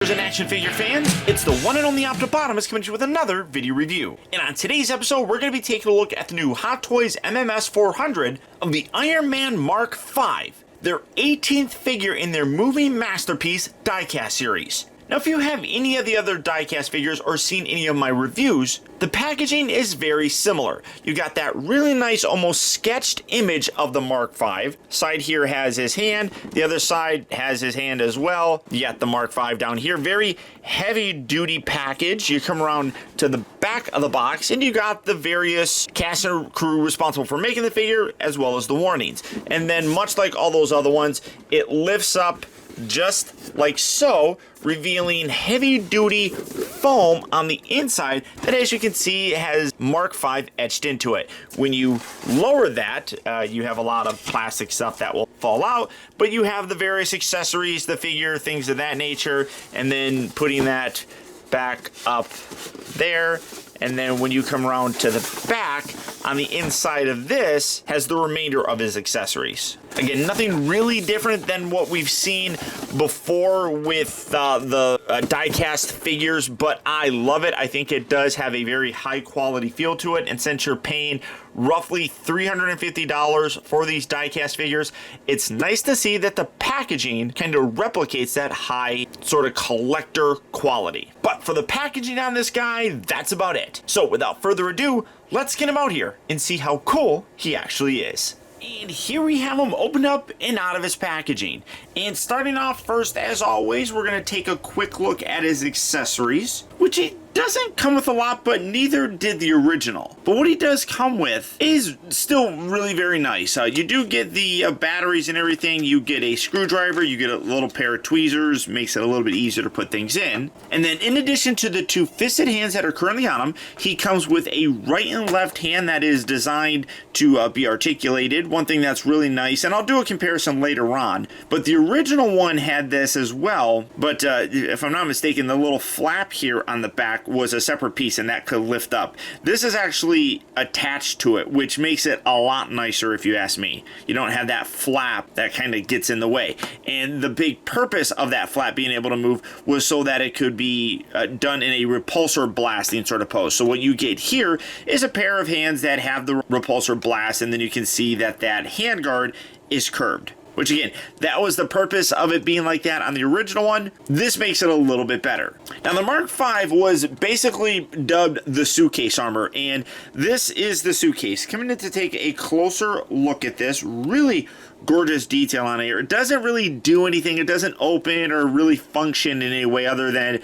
And action figure fans, it's the one and only Optibotimus coming to you with another video review. And on today's episode, we're going to be taking a look at the new Hot Toys MMS 400 of the Iron Man Mark V, their 18th figure in their movie masterpiece diecast series. Now, if you have any of the other diecast figures or seen any of my reviews, the packaging is very similar. You got that really nice, almost sketched image of the Mark V. Side here has his hand, the other side has his hand as well. You got the Mark V down here, very heavy duty package. You come around to the back of the box and you got the various cast and crew responsible for making the figure, as well as the warnings. And then much like all those other ones, it lifts up just like so, revealing heavy-duty foam on the inside that, as you can see, has Mark V etched into it. When you lower that, you have a lot of plastic stuff that will fall out, but you have the various accessories, the figure, things of that nature, and then putting that back up there. And then when you come around to the back, on the inside of this has the remainder of his accessories. Again, nothing really different than what we've seen before with the diecast figures, but I love it. I think it does have a very high quality feel to it, and since you're paying roughly $350 for these diecast figures, it's nice to see that the packaging kind of replicates that high sort of collector quality. But for the packaging on this guy, that's about it. So without further ado, let's get him out here and see how cool he actually is. And here we have him opened up and out of his packaging. And starting off first, as always, we're going to take a quick look at his accessories, which he doesn't come with a lot, but neither did the original. But what he does come with is still really very nice. You do get the batteries and everything. You get a screwdriver, you get a little pair of tweezers, makes it a little bit easier to put things in. And then in addition to the two fisted hands that are currently on him, he comes with a right and left hand that is designed to be articulated. One thing that's really nice, and I'll do a comparison later on, but the original one had this as well, but if I'm not mistaken, the little flap here on the back was a separate piece and that could lift up. This is actually attached to it, which makes it a lot nicer if you ask me. You don't have that flap that kind of gets in the way. And the big purpose of that flap being able to move was so that it could be done in a repulsor blasting sort of pose. So what you get here is a pair of hands that have the repulsor blast, and then you can see that that handguard is curved. Which again, that was the purpose of it being like that on the original one. This makes it a little bit better. Now the Mark V was basically dubbed the Suitcase Armor, and this is the suitcase. Coming in to take a closer look at this, really gorgeous detail on here. It doesn't really do anything. It doesn't open or really function in any way other than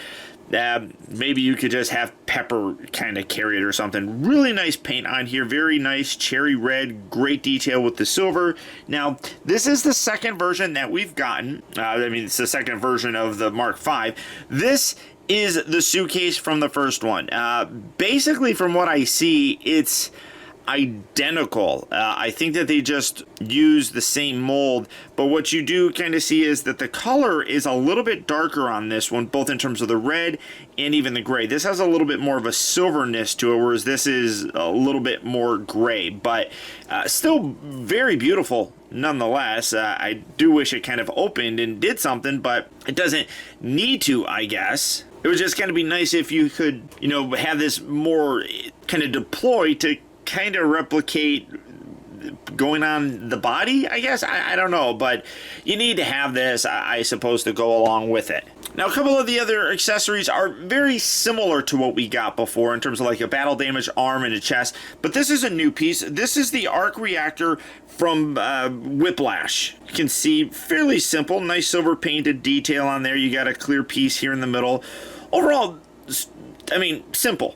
maybe you could just have Pepper kind of carry it or something. Really nice paint on here, very nice cherry red, great detail with the silver. Now this is the second version that we've gotten. I mean, it's the second version of the Mark V. This is the suitcase from the first one. Basically, from what I see, it's identical. I think that they just use the same mold, but what you do kind of see is that the color is a little bit darker on this one, both in terms of the red and even the gray. This has a little bit more of a silverness to it, whereas this is a little bit more gray, but still very beautiful nonetheless. I do wish it kind of opened and did something, but it doesn't need to, I guess. It would just kind of be nice if you could, you know, have this more kind of deployed to kind of replicate going on the body, I guess. I don't know, but you need to have this, I suppose, to go along with it. Now, a couple of the other accessories are very similar to what we got before in terms of like a battle damage arm and a chest, but this is a new piece. This is the arc reactor from Whiplash. You can see fairly simple, nice silver painted detail on there. You got a clear piece here in the middle. Overall, I mean, simple.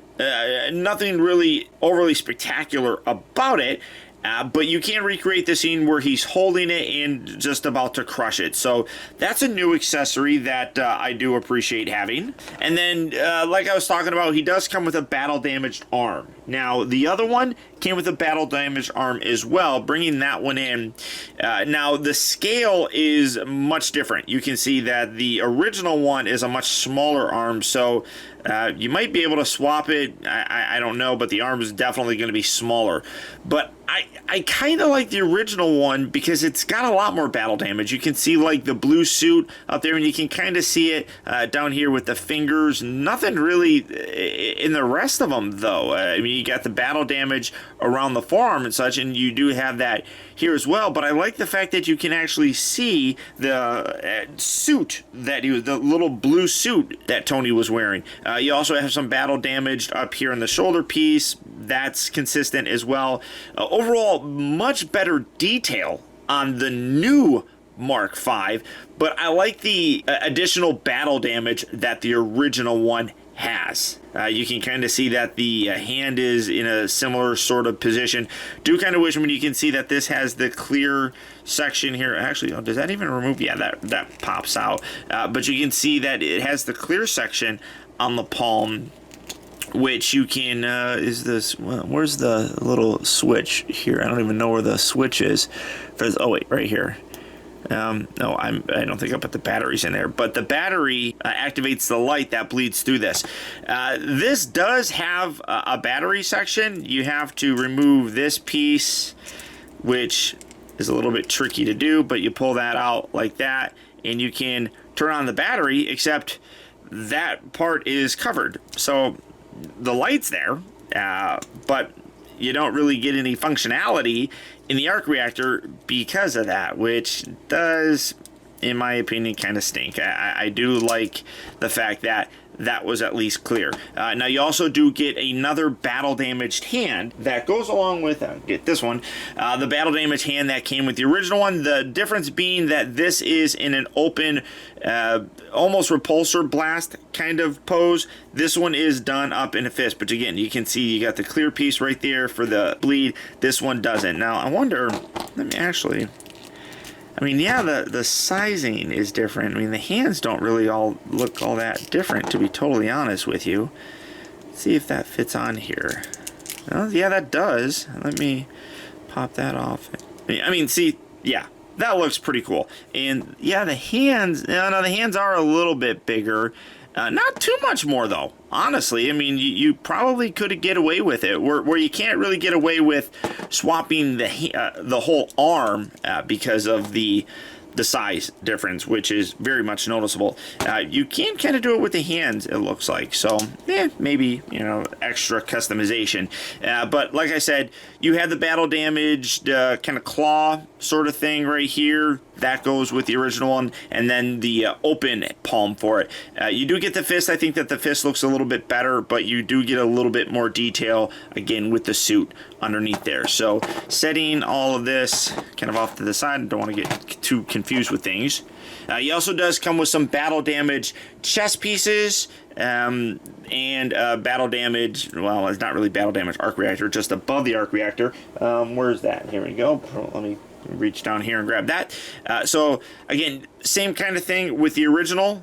Nothing really overly spectacular about it. But you can recreate the scene where he's holding it and just about to crush it. So that's a new accessory that I do appreciate having. And then, like I was talking about, he does come with a battle damaged arm. Now, the other one came with a battle damaged arm as well, bringing that one in. Now, the scale is much different. You can see that the original one is a much smaller arm, so You might be able to swap it. I don't know, but the arm is definitely going to be smaller. But I kind of like the original one because it's got a lot more battle damage. You can see like the blue suit up there, and you can kind of see it down here with the fingers. Nothing really in the rest of them, though. I mean, you got the battle damage around the forearm and such, and you do have that here as well. But I like the fact that you can actually see the suit that the little blue suit that Tony was wearing. You also have some battle damage up here in the shoulder piece. That's consistent as well. Overall, much better detail on the new Mark V, but I like the additional battle damage that the original one has. You can kind of see that the hand is in a similar sort of position. Do kind of wish, I mean, you can see that this has the clear section here. Actually, does that even remove? Yeah, that pops out. But you can see that it has the clear section on the palm, which you can, is this, well, where's the little switch here? I don't even know where the switch is. Oh, wait, right here. No, I don't think I put the batteries in there, but the battery activates the light that bleeds through this. This does have a battery section. You have to remove this piece, which is a little bit tricky to do, but you pull that out like that, and you can turn on the battery, except that part is covered. So the light's there, but you don't really get any functionality in the arc reactor because of that, which does, in my opinion, kind of stink. I do like the fact that that was at least clear. Now you also do get another battle damaged hand that goes along with, get this one, the battle damaged hand that came with the original one. The difference being that this is in an open, almost repulsor blast kind of pose. This one is done up in a fist, but again, you can see you got the clear piece right there for the bleed. This one doesn't. Now I wonder, let me actually, I mean, yeah, the sizing is different. I mean, the hands don't really all look all that different, to be totally honest with you. Let's see if that fits on here. Well, yeah, that does. Let me pop that off. I mean, see, yeah, that looks pretty cool. And yeah, the hands, no, the hands are a little bit bigger. Not too much more, though. Honestly, I mean, you probably could get away with it. Where you can't really get away with swapping the whole arm because of the size difference, which is very much noticeable. You can kind of do it with the hands, it looks like. So, yeah, maybe, extra customization. But like I said, you had the battle damaged kind of claw sort of thing right here. That goes with the original one, and then the open palm for it. You do get the fist. I think that the fist looks a little bit better, but you do get a little bit more detail, again, with the suit underneath there. So setting all of this kind of off to the side, don't want to get too confused with things. He also does come with some battle damage chest pieces, and battle damage, well, it's not really battle damage arc reactor, just above the arc reactor. Where's that? Here we go. Let me reach down here and grab that. So again, same kind of thing with the original.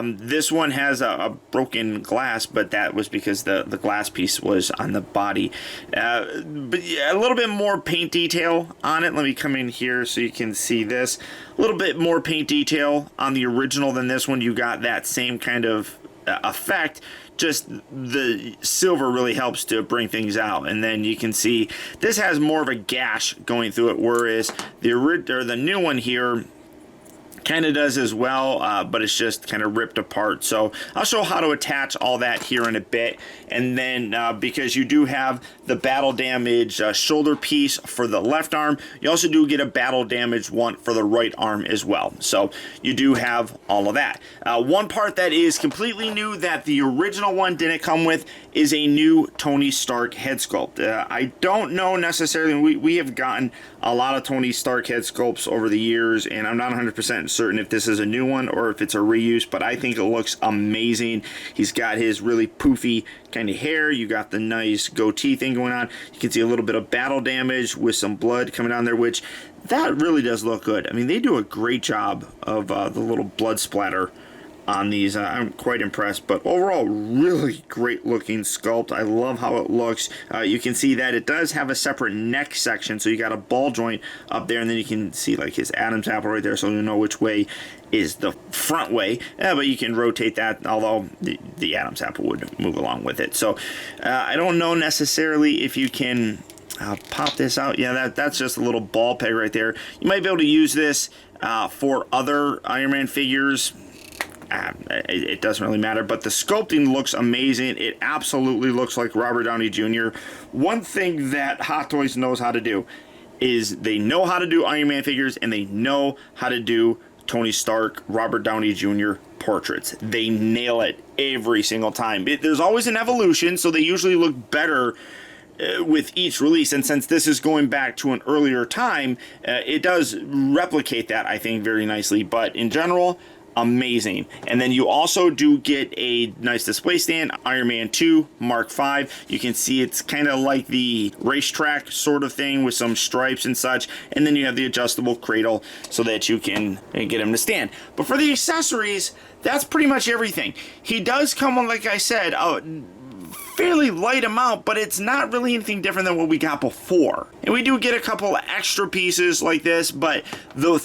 This one has a broken glass, but that was because the glass piece was on the body. But yeah, a little bit more paint detail on it. Let me come in here so you can see this. A little bit more paint detail on the original than this one. You got that same kind of effect, just the silver really helps to bring things out. And then you can see this has more of a gash going through it, whereas the new one here kind of does as well, but it's just kind of ripped apart. So I'll show how to attach all that here in a bit. And then because you do have the battle damage shoulder piece for the left arm, you also do get a battle damage one for the right arm as well. So you do have all of that. One part that is completely new that the original one didn't come with is a new Tony Stark head sculpt. I don't know necessarily, we have gotten a lot of Tony Stark head sculpts over the years, and I'm not 100% certain if this is a new one or if it's a reuse, but I think it looks amazing. He's got his really poofy kind of hair. You got the nice goatee thing going on. You can see a little bit of battle damage with some blood coming down there, which that really does look good. I mean, they do a great job of the little blood splatter on these. I'm quite impressed, but overall really great looking sculpt. I love how it looks. You can see that it does have a separate neck section, so you got a ball joint up there, and then you can see like his Adam's apple right there, so you know which way is the front way. But you can rotate that, although the Adam's apple would move along with it. So I don't know necessarily if you can pop this out. Yeah, that's just a little ball peg right there. You might be able to use this for other Iron Man figures. It doesn't really matter, but the sculpting looks amazing. It absolutely looks like Robert Downey Jr. One thing that Hot Toys knows how to do is they know how to do Iron Man figures, and they know how to do Tony Stark, Robert Downey Jr. portraits. They nail it every single time. There's always an evolution, so they usually look better with each release, and since this is going back to an earlier time, it does replicate that, I think, very nicely. But in general, amazing. And then you also do get a nice display stand, Iron Man 2 Mark V. You can see it's kind of like the racetrack sort of thing with some stripes and such, and then you have the adjustable cradle so that you can get him to stand. But for the accessories, that's pretty much everything. He does come on, like I said, fairly light amount, but it's not really anything different than what we got before. And we do get a couple of extra pieces like this, but the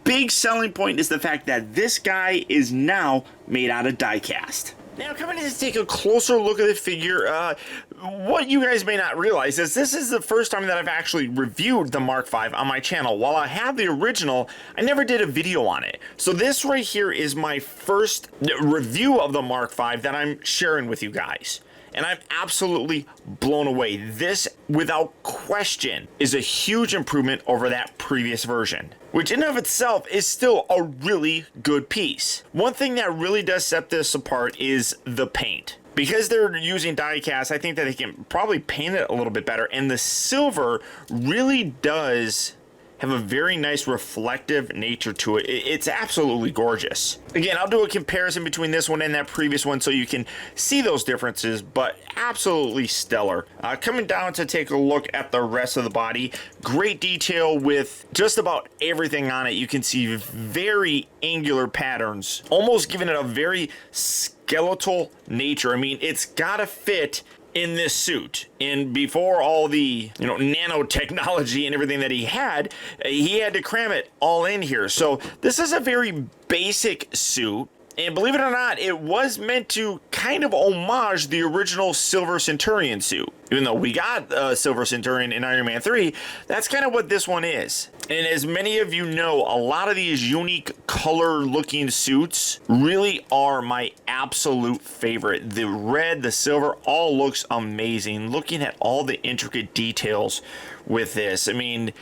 big selling point is the fact that this guy is now made out of die cast. Now, coming in to take a closer look at the figure, what you guys may not realize is this is the first time that I've actually reviewed the Mark V on my channel. While I have the original, I never did a video on it. So this right here is my first review of the Mark V that I'm sharing with you guys. And I'm absolutely blown away. This, without question, is a huge improvement over that previous version, which in and of itself is still a really good piece. One thing that really does set this apart is the paint. Because they're using die cast, I think that they can probably paint it a little bit better. And the silver really does have a very nice reflective nature to it. It's absolutely gorgeous. Again, I'll do a comparison between this one and that previous one so you can see those differences, but absolutely stellar. Coming down to take a look at the rest of the body, great detail with just about everything on it. You can see very angular patterns, almost giving it a very skeletal nature. I mean, it's gotta fit in this suit. And before all the nanotechnology and everything that he had to cram it all in here. So this is a very basic suit, and believe it or not, it was meant to kind of homage the original Silver Centurion suit. Even though we got Silver Centurion in Iron Man 3, that's kind of what this one is. And as many of you know, a lot of these unique color looking suits really are my absolute favorite. The red, the silver, all looks amazing. Looking at all the intricate details with this, I mean,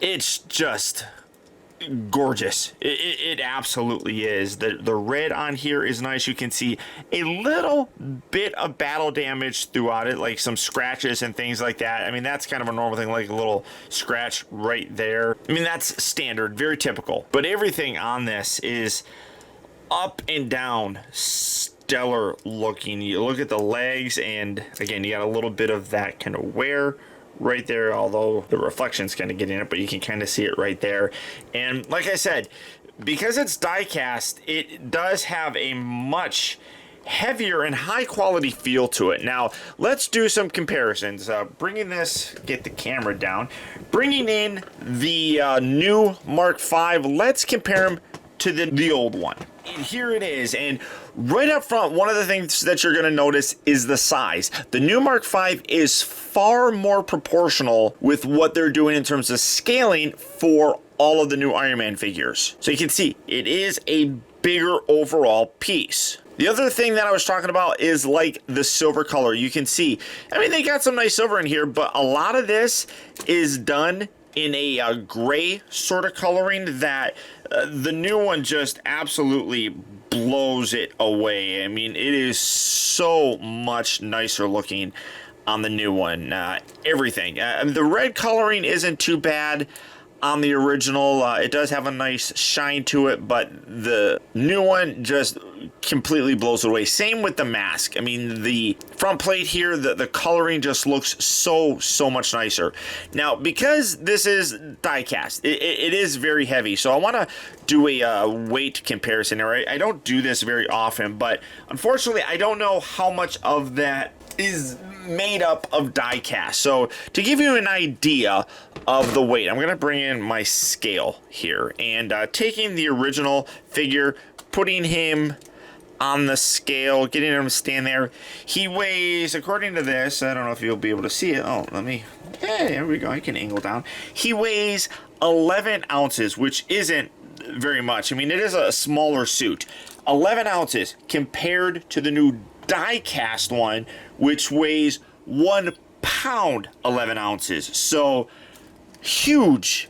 it's just gorgeous. It absolutely is. The red on here is nice. You can see a little bit of battle damage throughout it, like some scratches and things like that. I mean, that's kind of a normal thing, like a little scratch right there. I mean, that's standard, very typical. But everything on this is up and down stellar looking. You look at the legs, and again, you got a little bit of that kind of wear right there, although the reflection's kind of getting it, but you can kind of see it right there. And like I said, because it's die cast, it does have a much heavier and high quality feel to it. Now let's do some comparisons. Bringing this, get the camera down, bringing in the new Mark V, let's compare them to the old one. And here it is, and right up front, one of the things that you're going to notice is the size. The new Mark V is far more proportional with what they're doing in terms of scaling for all of the new Iron Man figures. So you can see it is a bigger overall piece. The other thing that I was talking about is like the silver color. You can see, I mean, they got some nice silver in here, but a lot of this is done in a gray sort of coloring that the new one just absolutely blows it away. I mean, it is so much nicer looking on the new one. Everything. The red coloring isn't too bad. on the original. It does have a nice shine to it, but the new one just completely blows it away. Same with the mask. I mean, the front plate here, the coloring just looks so much nicer. Now, because this is die-cast, it is very heavy, so I want to do a weight comparison. I don't do this very often, but unfortunately, I don't know how much of that is made up of die cast. So to give you an idea of the weight, I'm going to bring in my scale here and taking the original figure, putting him on the scale, getting him to stand there. He weighs, according to this, I don't know if you'll be able to see it. Oh, hey, there we go. I can angle down. He weighs 11 ounces, which isn't very much. I mean, it is a smaller suit. 11 ounces compared to the new die-cast one, which weighs 1 pound 11 ounces. So huge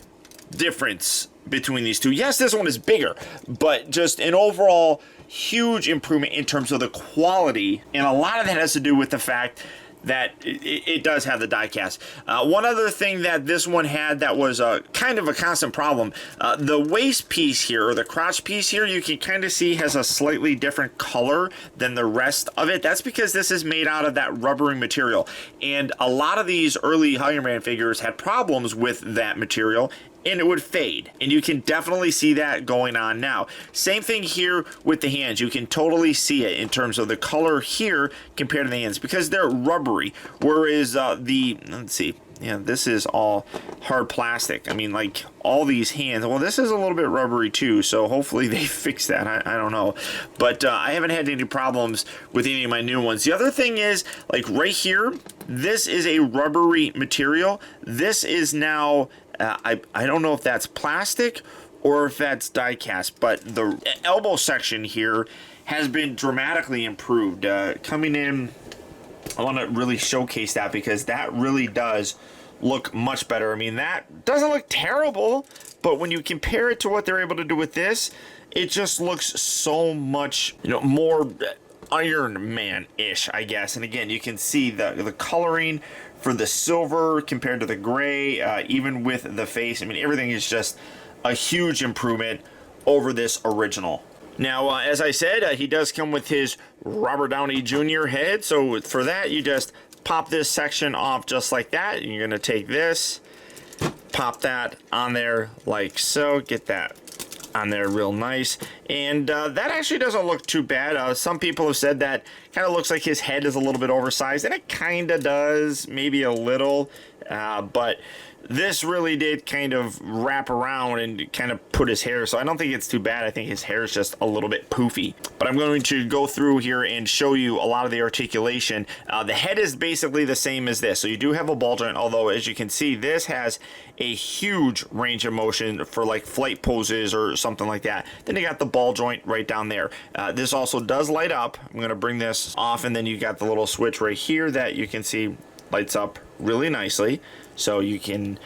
difference between these two. Yes, this one is bigger, but just an overall huge improvement in terms of the quality, and a lot of that has to do with the fact that it does have the die cast. One other thing that this one had that was kind of a constant problem, the waist piece here, or the crotch piece here, you can kind of see has a slightly different color than the rest of it. That's because this is made out of that rubbery material, and a lot of these early Iron Man figures had problems with that material, and it would fade, and you can definitely see that going on now. Same thing here with the hands. You can totally see it in terms of the color here compared to the hands because they're rubbery, whereas let's see, yeah, this is all hard plastic. I mean, like all these hands, well, this is a little bit rubbery too, so hopefully they fix that. I don't know, but I haven't had any problems with any of my new ones. The other thing is, like right here, this is a rubbery material. This is now I don't know if that's plastic or if that's die cast, but the elbow section here has been dramatically improved. Coming in, I want to really showcase that because that really does look much better. I mean, that doesn't look terrible, but when you compare it to what they're able to do with this, it just looks so much, more Iron Man-ish, I guess. And again, you can see the coloring for the silver compared to the gray, even with the face. I mean, everything is just a huge improvement over this original. Now, as I said, he does come with his Robert Downey Jr. head. So for that, you just pop this section off just like that. You're going to take this, pop that on there like so. Get that on there real nice, and that actually doesn't look too bad. Some people have said that kind of looks like his head is a little bit oversized, and it kind of does, maybe a little, but this really did kind of wrap around and kind of put his hair, so I don't think it's too bad. I think his hair is just a little bit poofy. But I'm going to go through here and show you a lot of the articulation. The head is basically the same as this, so you do have a ball joint, although as you can see, this has a huge range of motion for like flight poses or something like that. Then you got the ball joint right down there. This also does light up. I'm going to bring this off, and then you got the little switch right here that you can see lights up really nicely, so you can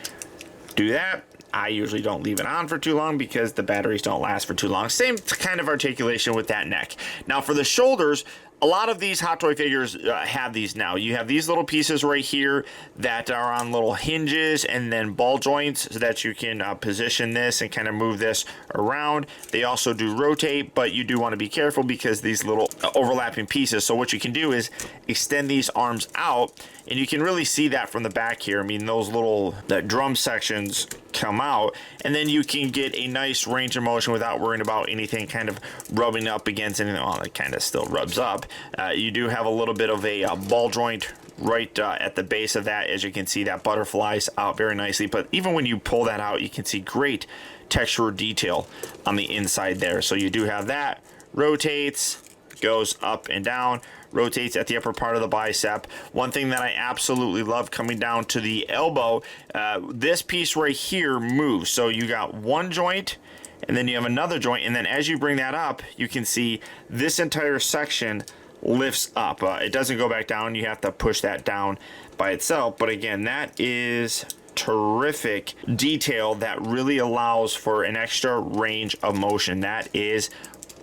do that. I usually don't leave it on for too long because the batteries don't last for too long. Same kind of articulation with that neck. Now for the shoulders, a lot of these Hot Toy figures have these now. You have these little pieces right here that are on little hinges and then ball joints so that you can position this and kind of move this around. They also do rotate, but you do want to be careful because these little overlapping pieces. So what you can do is extend these arms out, and you can really see that from the back here. I mean, those little drum sections come out, and then you can get a nice range of motion without worrying about anything kind of rubbing up against anything. Well, it kind of still rubs up. You do have a little bit of a ball joint right at the base of that. As you can see, that butterflies out very nicely, but even when you pull that out, you can see great texture detail on the inside there. So you do have that, rotates, goes up and down, rotates at the upper part of the bicep. One thing that I absolutely love coming down to the elbow, this piece right here moves. So you got one joint, and then you have another joint, and then as you bring that up, you can see this entire section lifts up. It doesn't go back down. You have to push that down by itself. But again, that is terrific detail that really allows for an extra range of motion. That is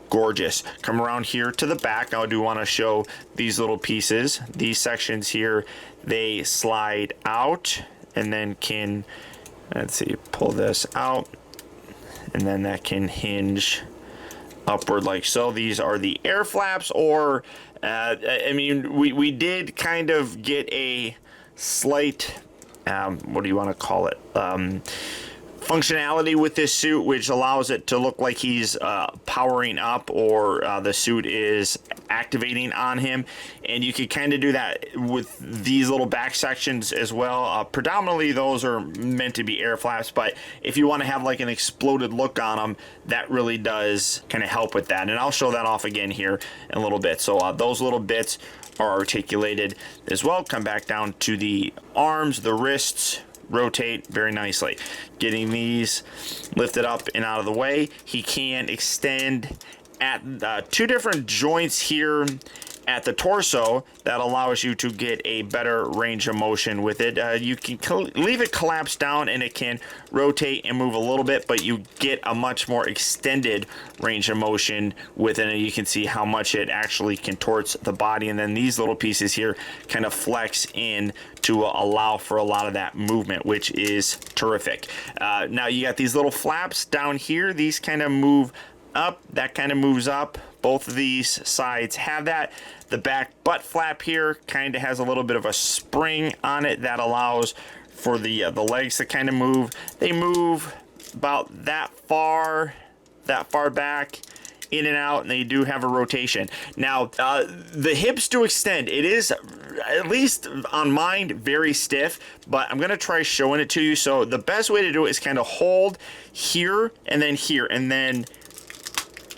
gorgeous. Come around here to the back. Now I do want to show these little pieces. These sections here, they slide out and then can Let's see, pull this out, and then that can hinge upward like so. These are the air flaps, or I mean, we did kind of get a slight, what do you want to call it, functionality with this suit, which allows it to look like he's powering up, or the suit is activating on him, and you can kind of do that with these little back sections as well. Predominantly those are meant to be air flaps, but if you want to have like an exploded look on them, that really does kind of help with that, and I'll show that off again here in a little bit. So those little bits are articulated as well. Come back down to the arms, the wrists, rotate very nicely. Getting these lifted up and out of the way. He can extend at two different joints here at the torso that allows you to get a better range of motion with it. You can leave it collapsed down and it can rotate and move a little bit, but you get a much more extended range of motion with it, and you can see how much it actually contorts the body. And then these little pieces here kind of flex in to allow for a lot of that movement, which is terrific. Now you got these little flaps down here. These kind of move up, that kind of moves up. Both of these sides have that. The back butt flap here kind of has a little bit of a spring on it that allows for the legs to kind of move. They move about that far back, in and out, and they do have a rotation. Now, the hips do extend. It is, at least on mine, very stiff, but I'm gonna try showing it to you. So the best way to do it is kind of hold here, and then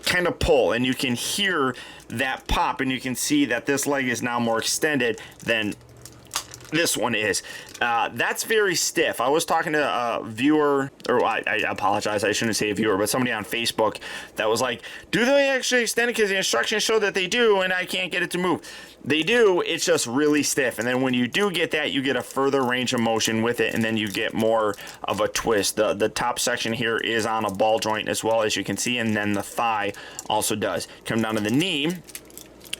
kind of pull, and you can hear that pop, and you can see that this leg is now more extended than this one is. That's very stiff. I was talking to a viewer, or I apologize, I shouldn't say a viewer, but somebody on Facebook that was like, do they actually extend it? Because the instructions show that they do, and I can't get it to move. They do, it's just really stiff. And then when you do get that, you get a further range of motion with it, and then you get more of a twist. The top section here is on a ball joint as well, as you can see, and then the thigh also does. Come down to the knee.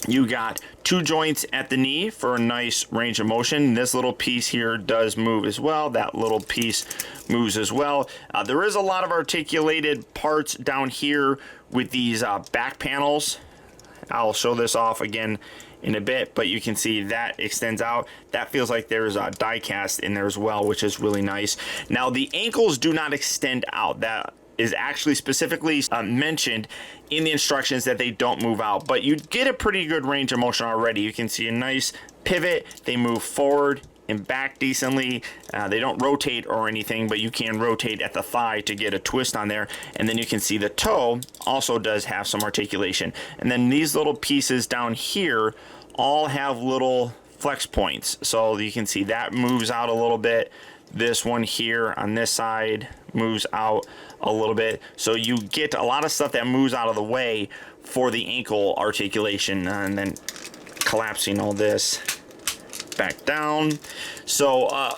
You got two joints at the knee for a nice range of motion. This little piece here does move as well. That little piece moves as well. There is a lot of articulated parts down here with these back panels. I'll show this off again in a bit, but you can see that extends out. That feels like there's a die cast in there as well, which is really nice. Now the ankles do not extend out. That is actually specifically mentioned in the instructions, that they don't move out, but you get a pretty good range of motion already. You can see a nice pivot. They move forward and back decently. They don't rotate or anything, but you can rotate at the thigh to get a twist on there. And then you can see the toe also does have some articulation. And then these little pieces down here all have little flex points. So you can see that moves out a little bit. This one here on this side moves out a little bit. So you get a lot of stuff that moves out of the way for the ankle articulation, and then collapsing all this back down. So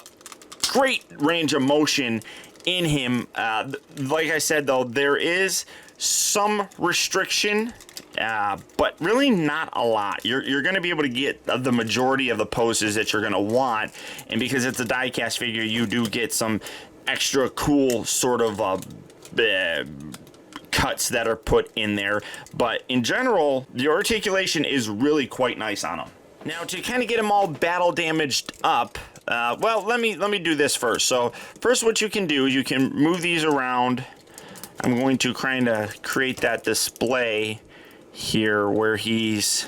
great range of motion in him. Like I said, though, there is some restriction, but really not a lot. You're going to be able to get the majority of the poses that you're going to want, and because it's a die-cast figure, you do get some extra cool sort of cuts that are put in there. But in general, the articulation is really quite nice on them. Now, to kind of get them all battle damaged up, well, let me do this first. So first, what you can do is you can move these around. I'm going to kind of create that display here where he's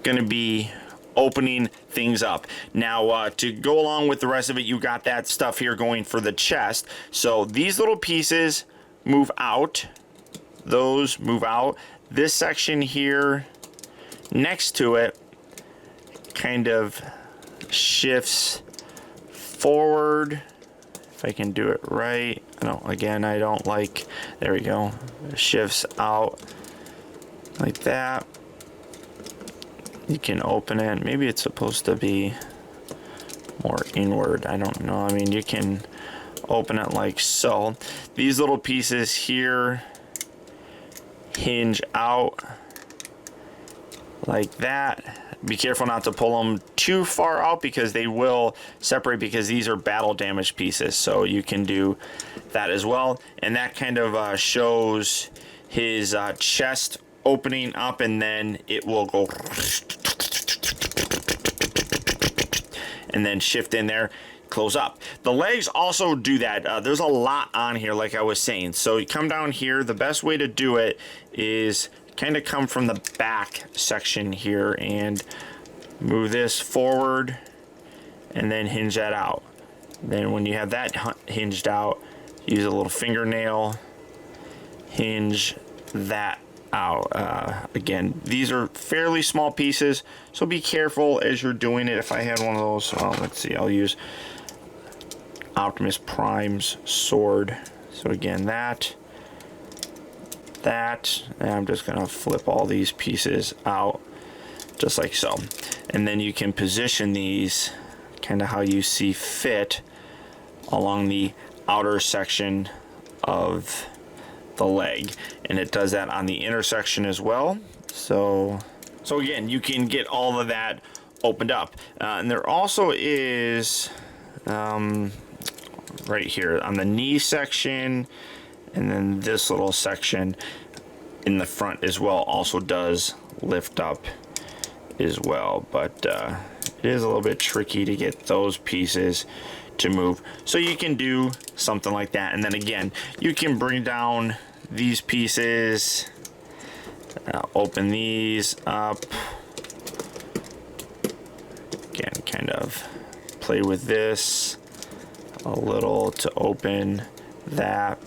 going to be opening things up. Now, to go along with the rest of it, you got that stuff here going for the chest. So these little pieces move out. Those move out. This section here next to it kind of shifts forward. If I can do it right. I don't like, there we go. Shifts out like that. You can open it. Maybe it's supposed to be more inward. I don't know. I mean, you can open it like so. These little pieces here hinge out like that. Be careful not to pull them too far out because they will separate, because these are battle damaged pieces. So you can do that as well. And that kind of shows his chest opening up, and then it will go and then shift in there, close up. The legs also do that. There's a lot on here, like I was saying. So you come down here. The best way to do it is kind of come from the back section here and move this forward and then hinge that out. Then when you have that hinged out, use a little fingernail, hinge that out. Again, these are fairly small pieces, so be careful as you're doing it. If I had one of those, let's see, I'll use Optimus Prime's sword. So again, that, and I'm just gonna flip all these pieces out just like so, and then you can position these kind of how you see fit along the outer section of the leg, and it does that on the intersection as well. So again, you can get all of that opened up, and there also is right here on the knee section, and then this little section in the front as well also does lift up as well, but it is a little bit tricky to get those pieces to move. So you can do something like that, and then again, you can bring down these pieces, open these up, again, kind of play with this a little to open that,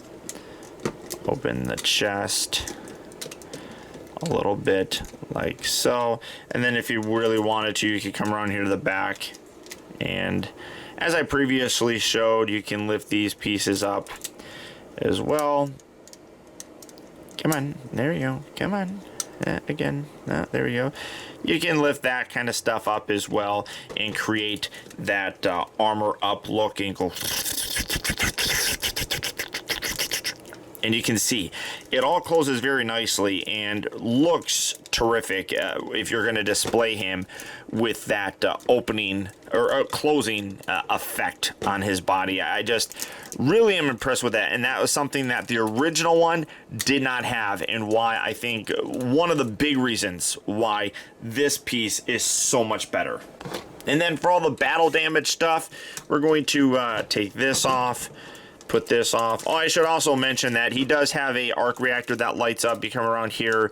open the chest a little bit like so, and then if you really wanted to, you could come around here to the back, and as I previously showed, you can lift these pieces up as well. Come on, there you go, come on, again, there we go. You can lift that kind of stuff up as well and create that armor up look and go, and you can see it all closes very nicely and looks terrific if you're going to display him with that opening or closing effect on his body. I just really am impressed with that, and that was something that the original one did not have, and why I think one of the big reasons why this piece is so much better. And then for all the battle damage stuff, we're going to take this off, put this off. Oh, I should also mention that he does have a arc reactor that lights up. You come around here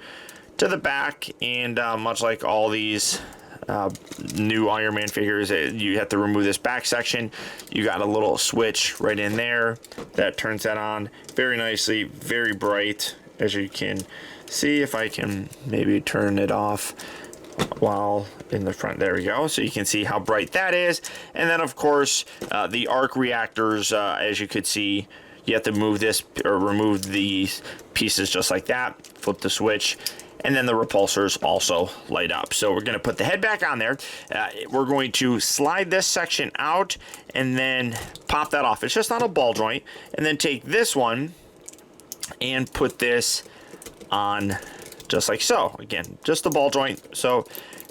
to the back, and much like all these new Iron Man figures, you have to remove this back section. You got a little switch right in there that turns that on very nicely, very bright, as you can see. If I can maybe turn it off while in the front, there we go, so you can see how bright that is. And then of course the arc reactors, as you could see, you have to move this or remove these pieces just like that, flip the switch, and then the repulsors also light up. So we're going to put the head back on there. We're going to slide this section out and then pop that off. It's just on a ball joint, and then take this one and put this on just like so. Again, just a ball joint, so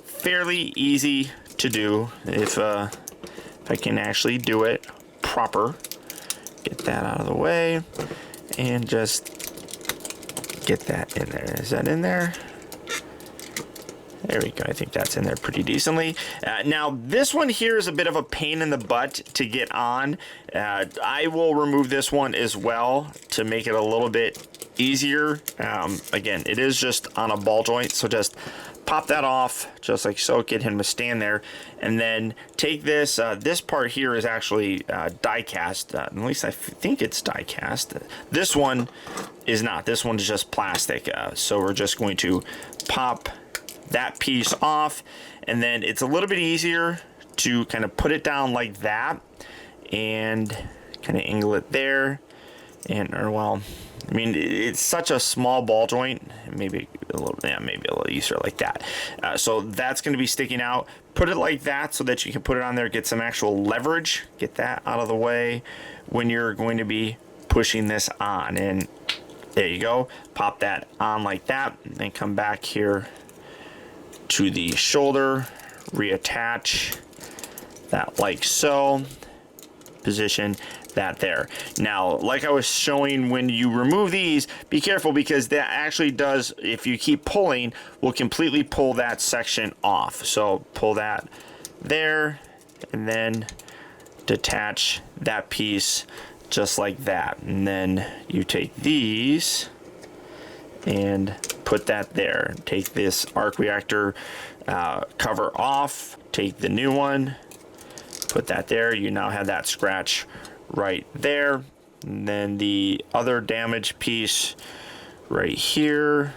fairly easy to do if I can actually do it proper. Get that out of the way and just get that in there. Is that in there? There we go. I think that's in there pretty decently. Now, this one here is a bit of a pain in the butt to get on. I will remove this one as well to make it a little bit easier. Again, it is just on a ball joint, so just pop that off just like so, get him to stand there, and then take this. This part here is actually die cast. At least I think it's die cast. This one is not. This one is just plastic. So we're just going to pop that piece off, and then it's a little bit easier to kind of put it down like that and kind of angle it there, and or well, I mean, it's such a small ball joint, maybe a little, yeah, maybe a little easier like that. So that's going to be sticking out. Put it like that so that you can put it on there, get some actual leverage, get that out of the way when you're going to be pushing this on. And there you go. Pop that on like that, and then come back here to the shoulder reattach that like so, position that there. Now, like I was showing, when you remove these, be careful, because that actually does, if you keep pulling, will completely pull that section off. So pull that there, and then detach that piece just like that. And then you take these and put that there. Take this arc reactor cover off, take the new one, put that there. You now have that scratch right there. And then the other damaged piece right here,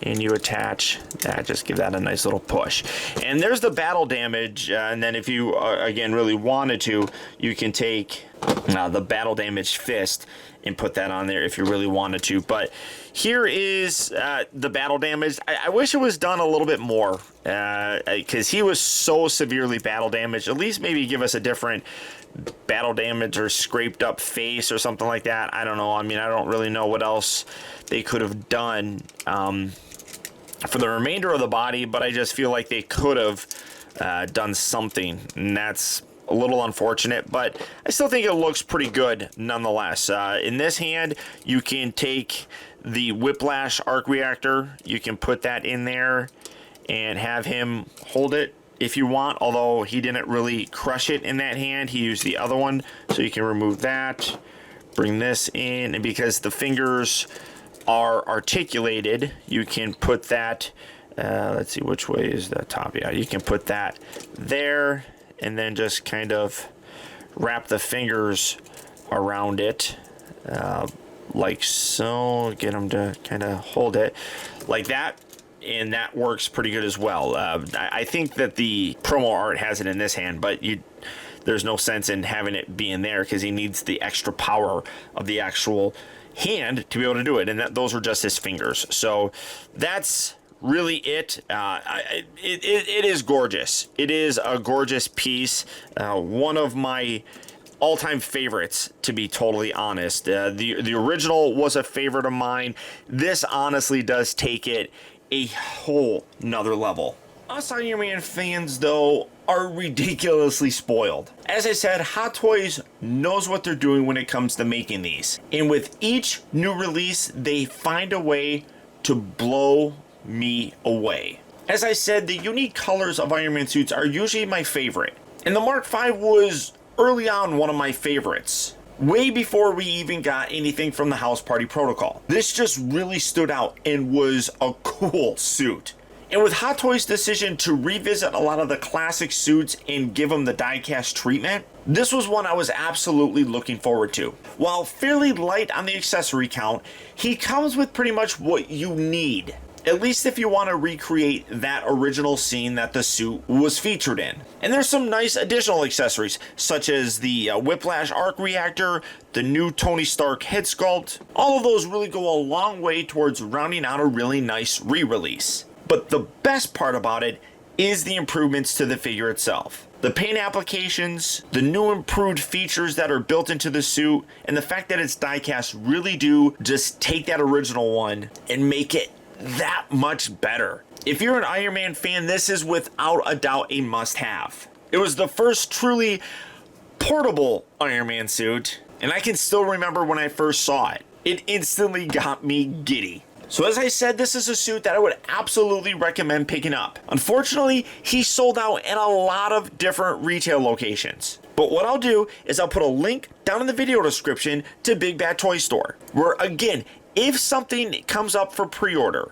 and you attach that. Just give that a nice little push. And there's the battle damage. And then if you again really wanted to, you can take the battle damage fist and put that on there if you really wanted to. But here is the battle damage. I wish it was done a little bit more, because he was so severely battle damaged. At least maybe give us a different battle damage or scraped up face or something like that. I don't know. I mean, I don't really know what else they could have done for the remainder of the body, but I just feel like they could have done something, and that's a little unfortunate, but I still think it looks pretty good nonetheless. In this hand, you can take the Whiplash arc reactor, you can put that in there and have him hold it if you want, although he didn't really crush it in that hand. He used the other one, so you can remove that, bring this in, and because the fingers are articulated, you can put that, let's see, which way is the top? Yeah, you can put that there, and then just kind of wrap the fingers around it, like so. Get them to kind of hold it like that, and that works pretty good as well. I think that the promo art has it in this hand, but there's no sense in having it be in there, because he needs the extra power of the actual hand to be able to do it, and those are just his fingers. So that's really it. It is gorgeous. It is a gorgeous piece. One of my all-time favorites, to be totally honest. The original was a favorite of mine. This honestly does take it a whole nother level. Us Iron Man fans, though, are ridiculously spoiled. As I said, Hot Toys knows what they're doing when it comes to making these. And with each new release, they find a way to blow me away. As I said, the unique colors of Iron Man suits are usually my favorite. And the Mark V was early on one of my favorites, way before we even got anything from the House Party Protocol. This just really stood out and was a cool suit. And with Hot Toys' decision to revisit a lot of the classic suits and give them the die-cast treatment, this was one I was absolutely looking forward to. While fairly light on the accessory count, he comes with pretty much what you need, at least if you want to recreate that original scene that the suit was featured in. And there's some nice additional accessories, such as the Whiplash arc reactor, the new Tony Stark head sculpt. All of those really go a long way towards rounding out a really nice re-release. But the best part about it is the improvements to the figure itself. The paint applications, the new improved features that are built into the suit, and the fact that it's die-cast really do just take that original one and make it that much better. If you're an Iron Man fan, this is without a doubt a must-have. It was the first truly portable Iron Man suit, and I can still remember when I first saw it. It instantly got me giddy. So as I said, this is a suit that I would absolutely recommend picking up. Unfortunately, he sold out in a lot of different retail locations. But what I'll do is I'll put a link down in the video description to Big Bad Toy Store, where again, if something comes up for pre-order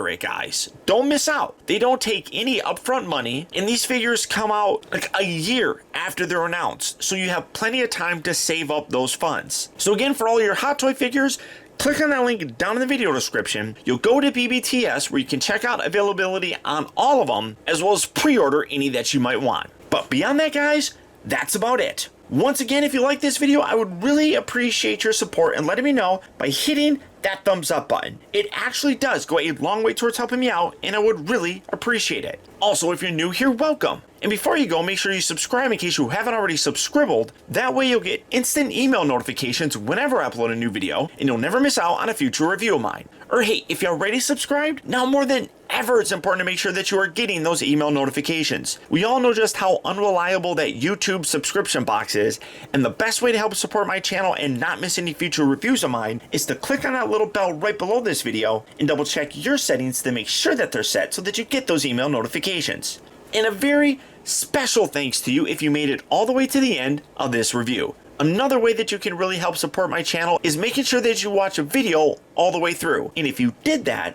it, guys. Don't miss out. They don't take any upfront money, and these figures come out like a year after they're announced, so you have plenty of time to save up those funds. So again, for all your Hot Toy figures, click on that link down in the video description. You'll go to BBTS, where you can check out availability on all of them, as well as pre-order any that you might want. But beyond that, guys, that's about it. Once again, if you like this video, I would really appreciate your support and letting me know by hitting that thumbs up button. It actually does go a long way towards helping me out, and I would really appreciate it. Also, if you're new here, welcome. And before you go, make sure you subscribe in case you haven't already subscribed. That way you'll get instant email notifications whenever I upload a new video, and you'll never miss out on a future review of mine. Or hey, if you're already subscribed, now more than ever it's important to make sure that you are getting those email notifications. We all know just how unreliable that YouTube subscription box is, and the best way to help support my channel and not miss any future reviews of mine is to click on that little bell right below this video and double check your settings to make sure that they're set so that you get those email notifications. And a very special thanks to you if you made it all the way to the end of this review. Another way that you can really help support my channel is making sure that you watch a video all the way through. And if you did that,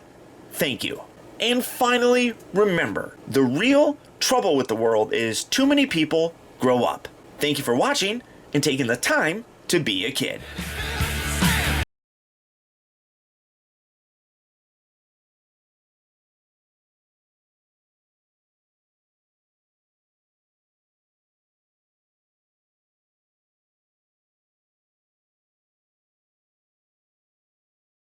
thank you. And finally, remember, the real trouble with the world is too many people grow up. Thank you for watching and taking the time to be a kid.